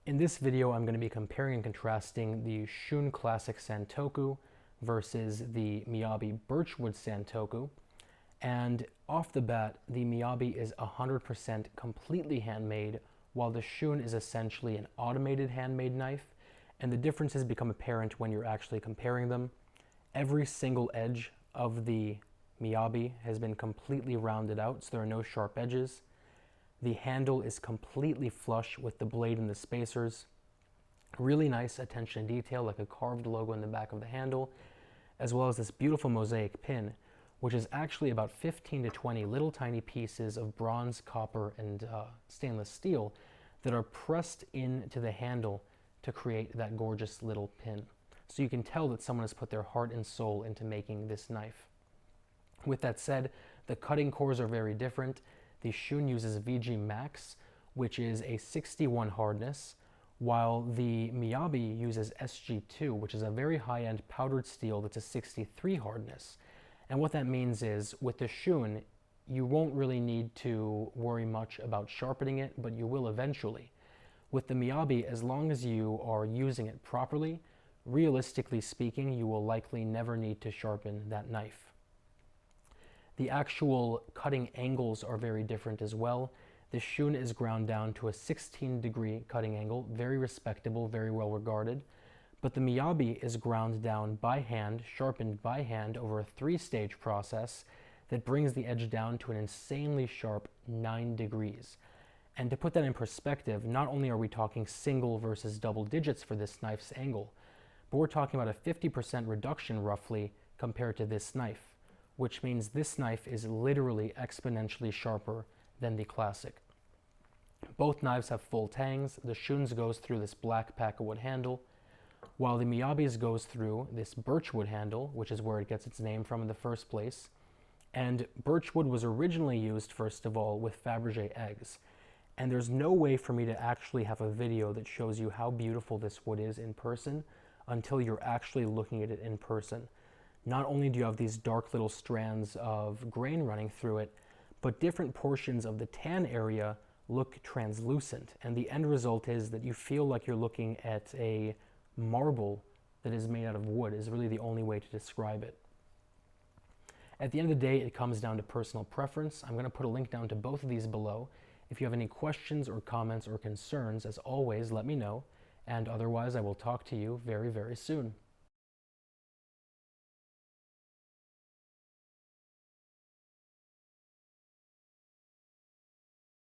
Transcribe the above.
In this video, I'm going to be comparing and contrasting the Shun Classic Santoku versus the Miyabi Birchwood Santoku. And off the bat, the Miyabi is 100% completely handmade, while the Shun is essentially an automated handmade knife, and the differences become apparent when you're actually comparing them. Every single edge of the Miyabi has been completely rounded out, so there are no sharp edges. The handle is completely flush with the blade and the spacers. Really nice attention to detail, like a carved logo in the back of the handle, as well as this beautiful mosaic pin, which is actually about 15 to 20 little tiny pieces of bronze, copper, and stainless steel that are pressed into the handle to create that gorgeous little pin. So you can tell that someone has put their heart and soul into making this knife. With that said, the cutting cores are very different. The Shun uses VG Max, which is a 61 hardness, while the Miyabi uses SG2, which is a very high-end powdered steel that's a 63 hardness. And what that means is, with the Shun, you won't really need to worry much about sharpening it, but you will eventually. With the Miyabi, as long as you are using it properly, realistically speaking, you will likely never need to sharpen that knife. The actual cutting angles are very different as well. The Shun is ground down to a 16-degree cutting angle, very respectable, very well regarded. But the Miyabi is ground down by hand, sharpened by hand over a 3-stage process that brings the edge down to an insanely sharp 9 degrees. And to put that in perspective, not only are we talking single versus double digits for this knife's angle, but we're talking about a 50% reduction roughly compared to this knife, which means this knife is literally exponentially sharper than the Classic. Both knives have full tangs. The Shun's goes through this black pakkawood handle, while the Miyabi's goes through this birchwood handle, which is where it gets its name from in the first place. And birchwood was originally used, first of all, with Faberge eggs. And there's no way for me to actually have a video that shows you how beautiful this wood is in person until you're actually looking at it in person. Not only do you have these dark little strands of grain running through it, but different portions of the tan area look translucent. And the end result is that you feel like you're looking at a marble that is made out of wood, is really the only way to describe it. At the end of the day, it comes down to personal preference. I'm going to put a link down to both of these below. If you have any questions or comments or concerns, as always, let me know. And otherwise, I will talk to you very, very soon.